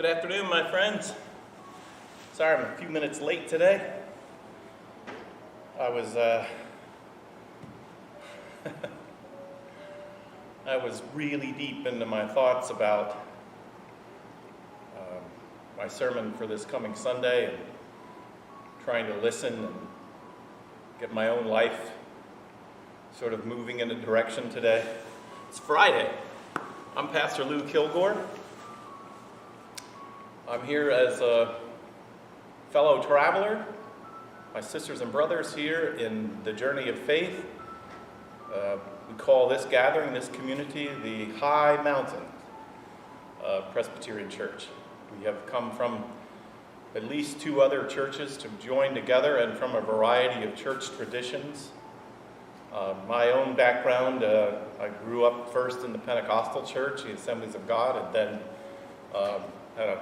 Good afternoon, my friends. Sorry I'm a few minutes late today. I was really deep into my thoughts about my sermon for this coming Sunday and trying to listen and get my own life sort of moving in a direction today. It's Friday. I'm Pastor Lou Kilgore. I'm here as a fellow traveler, my sisters and brothers here in the journey of faith. We call this gathering, this community, the High Mountain Presbyterian Church. We have come from at least two other churches to join together and from a variety of church traditions. My own background, I grew up first in the Pentecostal church, the Assemblies of God, and then had a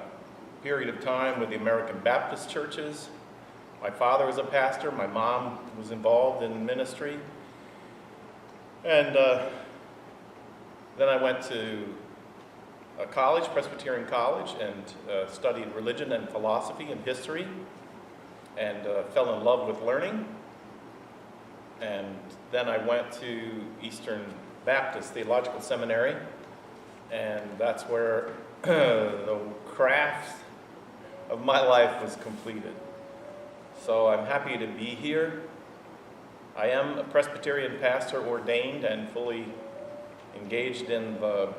period of time with the American Baptist churches. My father was a pastor, my mom was involved in ministry. And then I went to a college, Presbyterian college, and studied religion and philosophy and history, and fell in love with learning. And then I went to Eastern Baptist Theological Seminary, and that's where the craft of my life was completed. So I'm happy to be here. I am a Presbyterian pastor, ordained and fully engaged in the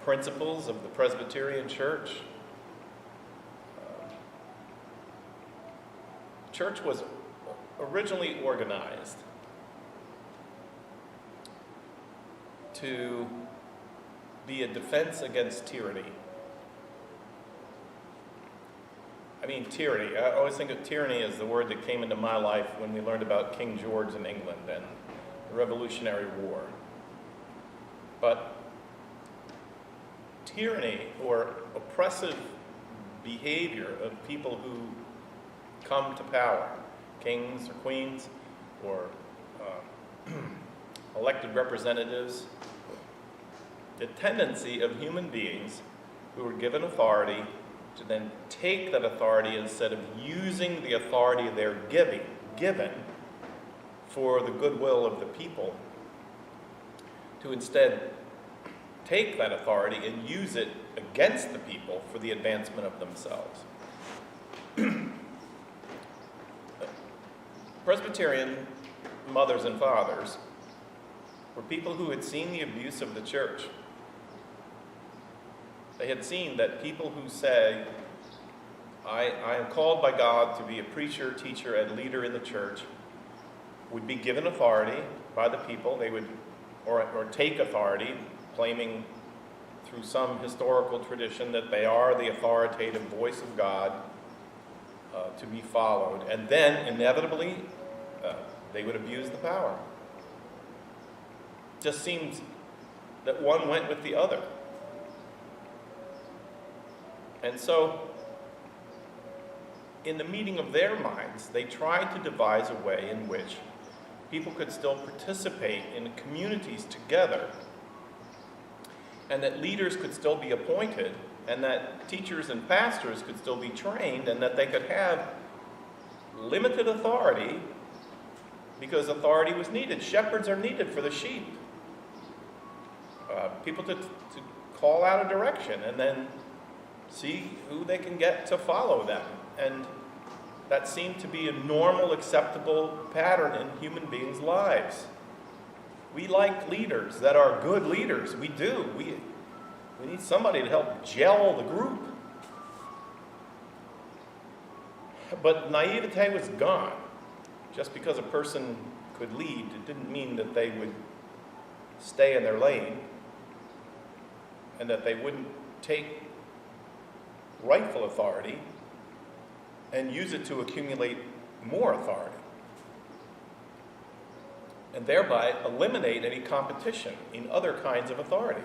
principles of the Presbyterian Church. Church was originally organized to be a defense against tyranny. I mean, tyranny. I always think of tyranny as the word that came into my life when we learned about King George in England and the Revolutionary War. But tyranny, or oppressive behavior of people who come to power, kings or queens or elected representatives, the tendency of human beings who are given authority to then take that authority instead of using the authority they're given for the goodwill of the people, to instead take that authority and use it against the people for the advancement of themselves. Presbyterian mothers and fathers were people who had seen the abuse of the church. They had seen that people who say, I am called by God to be a preacher, teacher, and leader in the church, would be given authority by the people. They would, or take authority, claiming through some historical tradition that they are the authoritative voice of God to be followed. And then, inevitably, they would abuse the power. Just seems that one went with the other. And so, in the meeting of their minds, they tried to devise a way in which people could still participate in communities together, and that leaders could still be appointed, and that teachers and pastors could still be trained, and that they could have limited authority because authority was needed. Shepherds are needed for the sheep. People to call out a direction and then see who they can get to follow them. And that seemed to be a normal, acceptable pattern in human beings' lives. We like leaders that are good leaders. We do. We need somebody to help gel the group. But naivete was gone. Just because a person could lead, it didn't mean that they would stay in their lane and that they wouldn't take rightful authority and use it to accumulate more authority, and thereby eliminate any competition in other kinds of authority.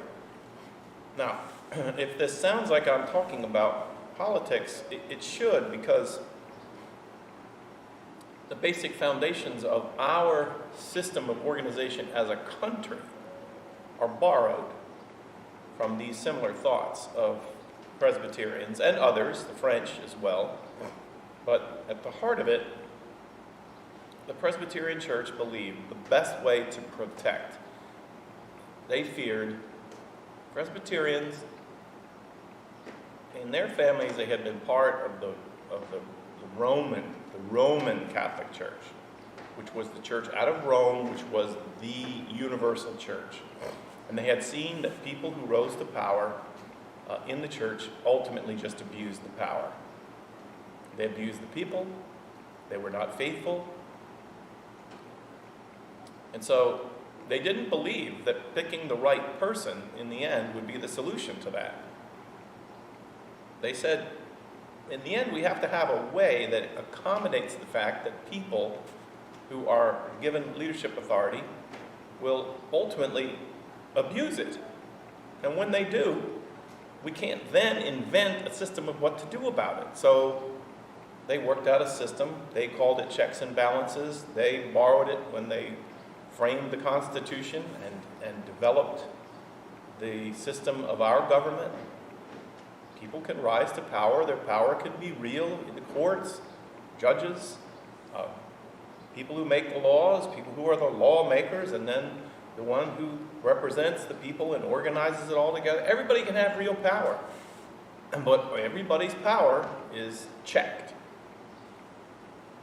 Now, if this sounds like I'm talking about politics, it should, because the basic foundations of our system of organization as a country are borrowed from these similar thoughts of Presbyterians and others, the French as well. But at the heart of it, the Presbyterian Church believed the best way to protect. They feared Presbyterians, in their families, they had been part of the Roman Catholic Church, which was the church out of Rome, which was the universal church. And they had seen that people who rose to power in the church ultimately just abused the power. They abused the people. They were not faithful. And so they didn't believe that picking the right person in the end would be the solution to that. They said, in the end, we have to have a way that accommodates the fact that people who are given leadership authority will ultimately abuse it. And when they do, we can't then invent a system of what to do about it. So they worked out a system. They called it checks and balances. They borrowed it when they framed the Constitution and developed the system of our government. People can rise to power. Their power can be real in the courts, judges, people who make the laws, people who are the lawmakers, and then the one who represents the people and organizes it all together. Everybody can have real power. But everybody's power is checked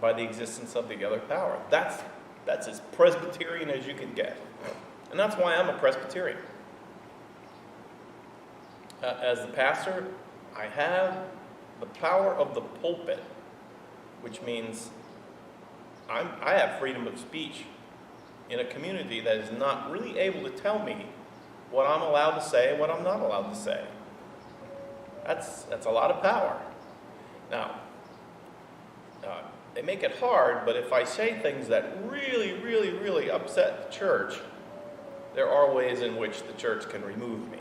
by the existence of the other power. That's as Presbyterian as you can get. And that's why I'm a Presbyterian. As the pastor, I have the power of the pulpit, which means I have freedom of speech in a community that is not really able to tell me what I'm allowed to say and what I'm not allowed to say. That's a lot of power. Now, they make it hard, but if I say things that really, really, really upset the church, there are ways in which the church can remove me.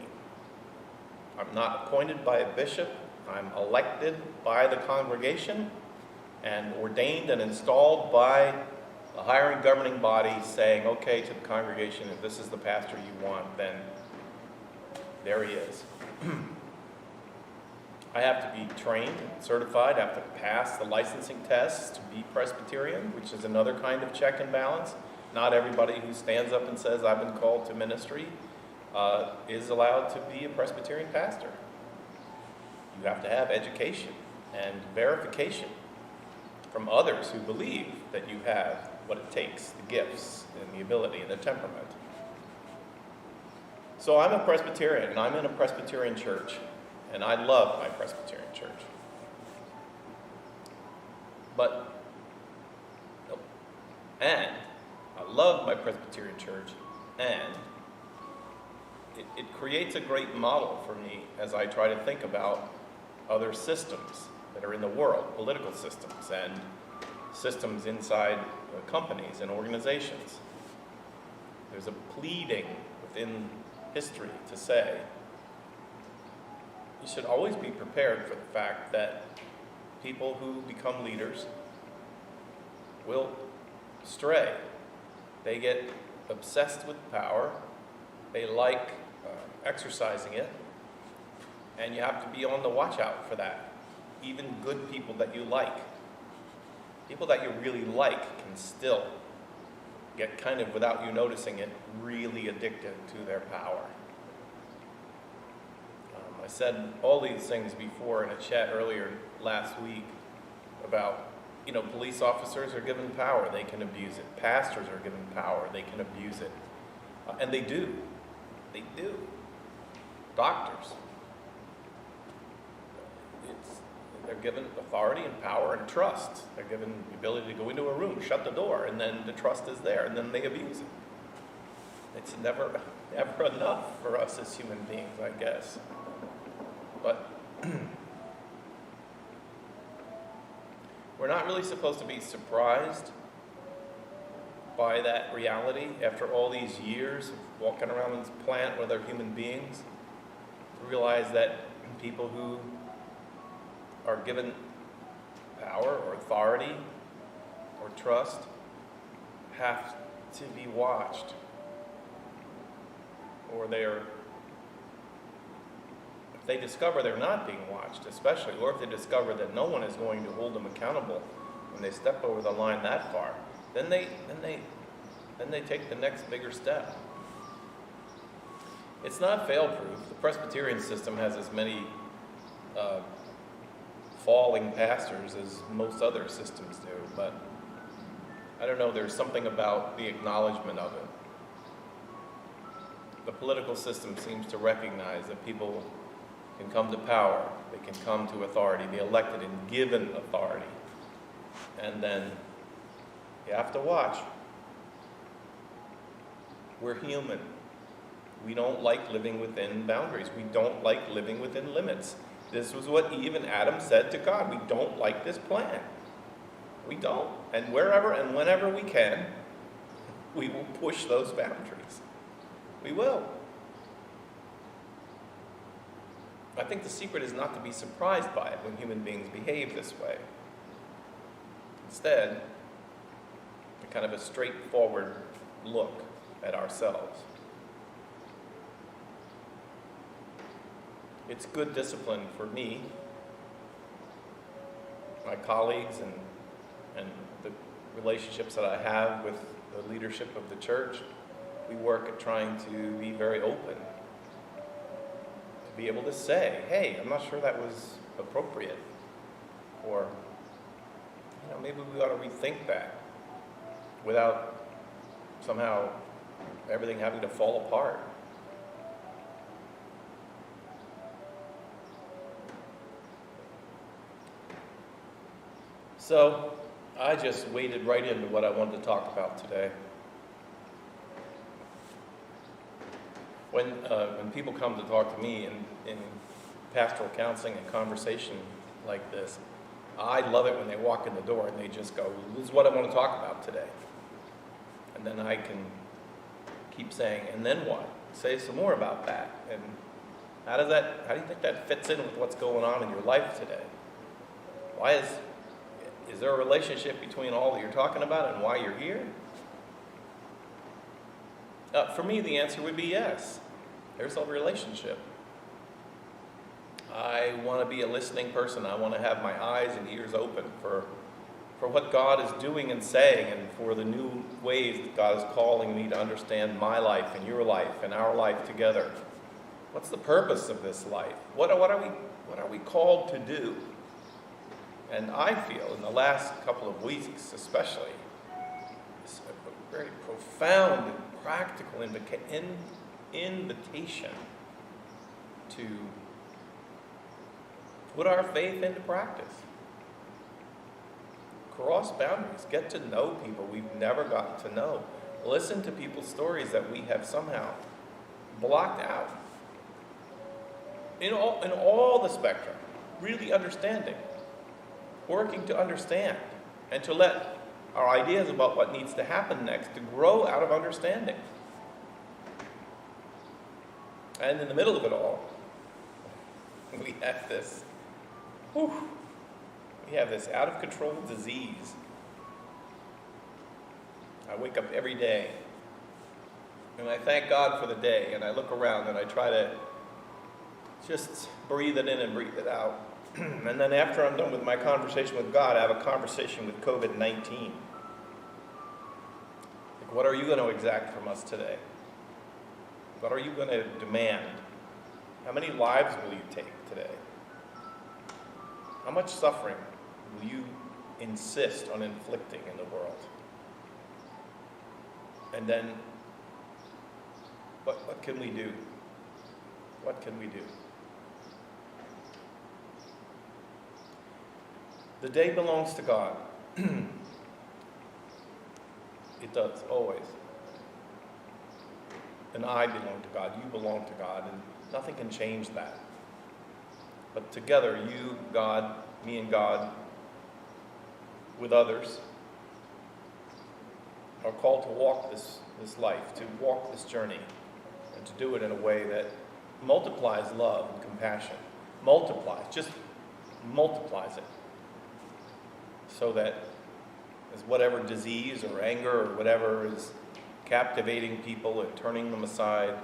I'm not appointed by a bishop. I'm elected by the congregation and ordained and installed by the hiring governing body saying, okay, to the congregation, if this is the pastor you want, then there he is. I have to be trained and certified. I have to pass the licensing tests to be Presbyterian, which is another kind of check and balance. Not everybody who stands up and says, I've been called to ministry, is allowed to be a Presbyterian pastor. You have to have education and verification from others who believe that you have what it takes, the gifts and the ability and the temperament. So I'm a Presbyterian, and I'm in a Presbyterian church, and I love my Presbyterian church. And I love my Presbyterian church, and it creates a great model for me as I try to think about other systems that are in the world, political systems and systems inside companies and organizations. There's a pleading within history to say you should always be prepared for the fact that people who become leaders will stray. They get obsessed with power. They like exercising it. And you have to be on the watch out for that. Even good people that you like. People that you really like can still get kind of, without you noticing it, really addicted to their power. I said all these things before in a chat earlier last week about, police officers are given power, they can abuse it. Pastors are given power, they can abuse it. And they do. They do. Doctors. They're given authority and power and trust. They're given the ability to go into a room, shut the door, and then the trust is there, and then they abuse it. It's never enough for us as human beings, I guess. But we're not really supposed to be surprised by that reality after all these years of walking around this planet with other human beings, to realize that people who are given power or authority or trust have to be watched, or they are If they discover they're not being watched, especially, or if they discover that no one is going to hold them accountable when they step over the line that far, then they take the next bigger step. It's not fail-proof. The Presbyterian system has as many falling pastors as most other systems do, but I don't know, there's something about the acknowledgement of it. The political system seems to recognize that people can come to power, they can come to authority, the elected and given authority, and then you have to watch. We're human. We don't like living within boundaries. We don't like living within limits. This was what Eve and Adam said to God. We don't like this plan. We don't. And wherever and whenever we can, we will push those boundaries. We will. I think the secret is not to be surprised by it when human beings behave this way. Instead, a kind of a straightforward look at ourselves. It's good discipline for me, my colleagues, and the relationships that I have with the leadership of the church. We work at trying to be very open, to be able to say, hey, I'm not sure that was appropriate, or maybe we ought to rethink that without somehow everything having to fall apart. So I just waded right into what I wanted to talk about today. When people come to talk to me in pastoral counseling and conversation like this, I love it when they walk in the door and they just go, this is what I want to talk about today. And then I can keep saying, and then what? Say some more about that. And how do you think that fits in with what's going on in your life today? Is there a relationship between all that you're talking about and why you're here? For me, the answer would be yes. There's a relationship. I want to be a listening person. I want to have my eyes and ears open for what God is doing and saying, and for the new ways that God is calling me to understand my life and your life and our life together. What's the purpose of this life? What are we called to do? And I feel in the last couple of weeks especially, it's a very profound and practical invitation to put our faith into practice. Cross boundaries, get to know people we've never gotten to know. Listen to people's stories that we have somehow blocked out. In all the spectrum, really understanding. Working to understand and to let our ideas about what needs to happen next to grow out of understanding. And in the middle of it all, we have this out of control disease. I wake up every day and I thank God for the day, and I look around and I try to just breathe it in and breathe it out. And then after I'm done with my conversation with God, I have a conversation with COVID-19. Like, what are you going to exact from us today? What are you going to demand? How many lives will you take today? How much suffering will you insist on inflicting in the world? And then, what can we do? What can we do? The day belongs to God. It does, always. And I belong to God, you belong to God, and nothing can change that. But together, you, God, me and God, with others, are called to walk this life, to walk this journey, and to do it in a way that multiplies love and compassion. Just multiplies it. So that as whatever disease or anger or whatever is captivating people and turning them aside,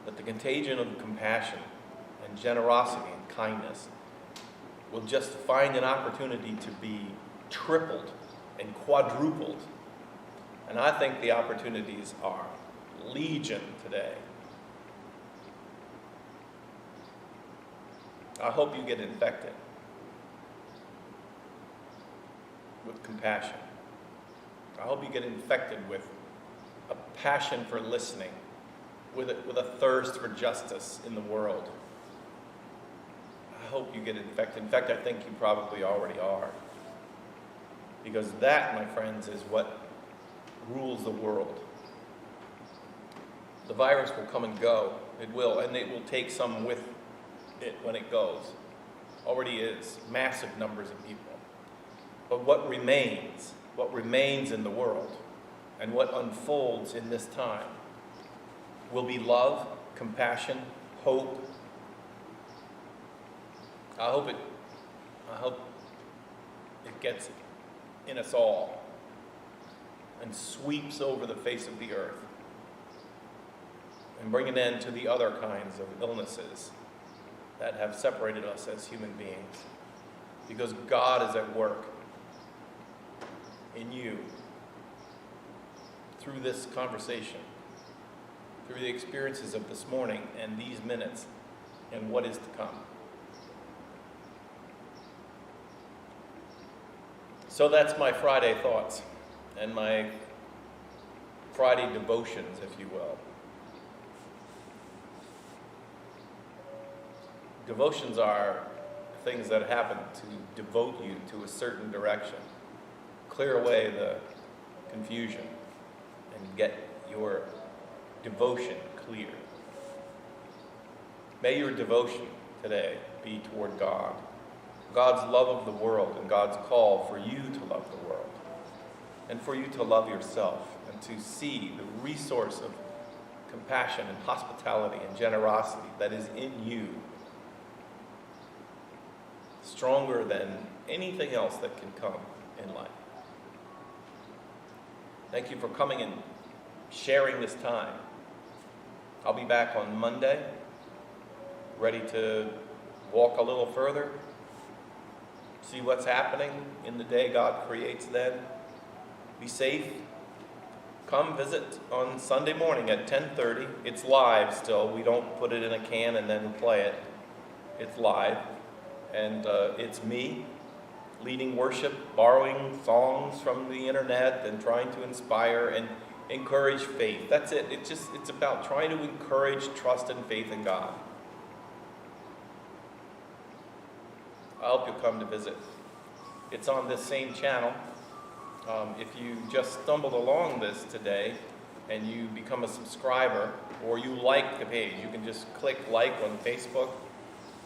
that the contagion of compassion and generosity and kindness will just find an opportunity to be tripled and quadrupled. And I think the opportunities are legion today. I hope you get infected with compassion. I hope you get infected with a passion for listening, with a thirst for justice in the world. I hope you get infected. In fact, I think you probably already are. Because that, my friends, is what rules the world. The virus will come and go. It will, and it will take some with it when it goes. Already is. Massive numbers of people. But what remains in the world, and what unfolds in this time, will be love, compassion, hope. I hope it gets in us all and sweeps over the face of the earth and bring an end to the other kinds of illnesses that have separated us as human beings. Because God is at work in you through this conversation, through the experiences of this morning and these minutes and what is to come. So that's my Friday thoughts and my Friday devotions, if you will. Devotions are things that happen to devote you to a certain direction, clear away the confusion, and get your devotion clear. May your devotion today be toward God, God's love of the world, and God's call for you to love the world, and for you to love yourself, and to see the resource of compassion and hospitality and generosity that is in you, stronger than anything else that can come in life. Thank you for coming and sharing this time. I'll be back on Monday, ready to walk a little further, see what's happening in the day God creates then. Be safe. Come visit on Sunday morning at 10:30. It's live still. We don't put it in a can and then play it. It's live. And it's me leading worship, borrowing songs from the internet and trying to inspire and encourage faith. That's it. It's about trying to encourage trust and faith in God. I hope you'll come to visit. It's on this same channel. If you just stumbled along this today and you become a subscriber or you like the page, you can just click like on Facebook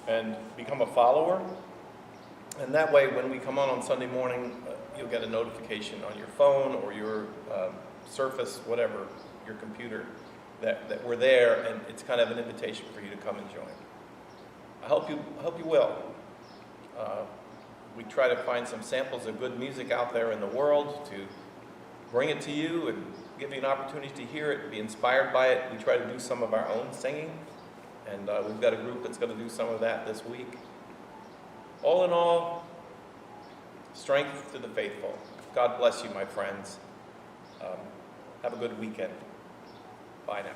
and become a follower. And that way, when we come on Sunday morning, you'll get a notification on your phone or your Surface, whatever, your computer, that we're there, and it's kind of an invitation for you to come and join. I hope you will. We try to find some samples of good music out there in the world to bring it to you and give you an opportunity to hear it, be inspired by it. We try to do some of our own singing, and we've got a group that's going to do some of that this week. All in all, strength to the faithful. God bless you, my friends. Have a good weekend. Bye now.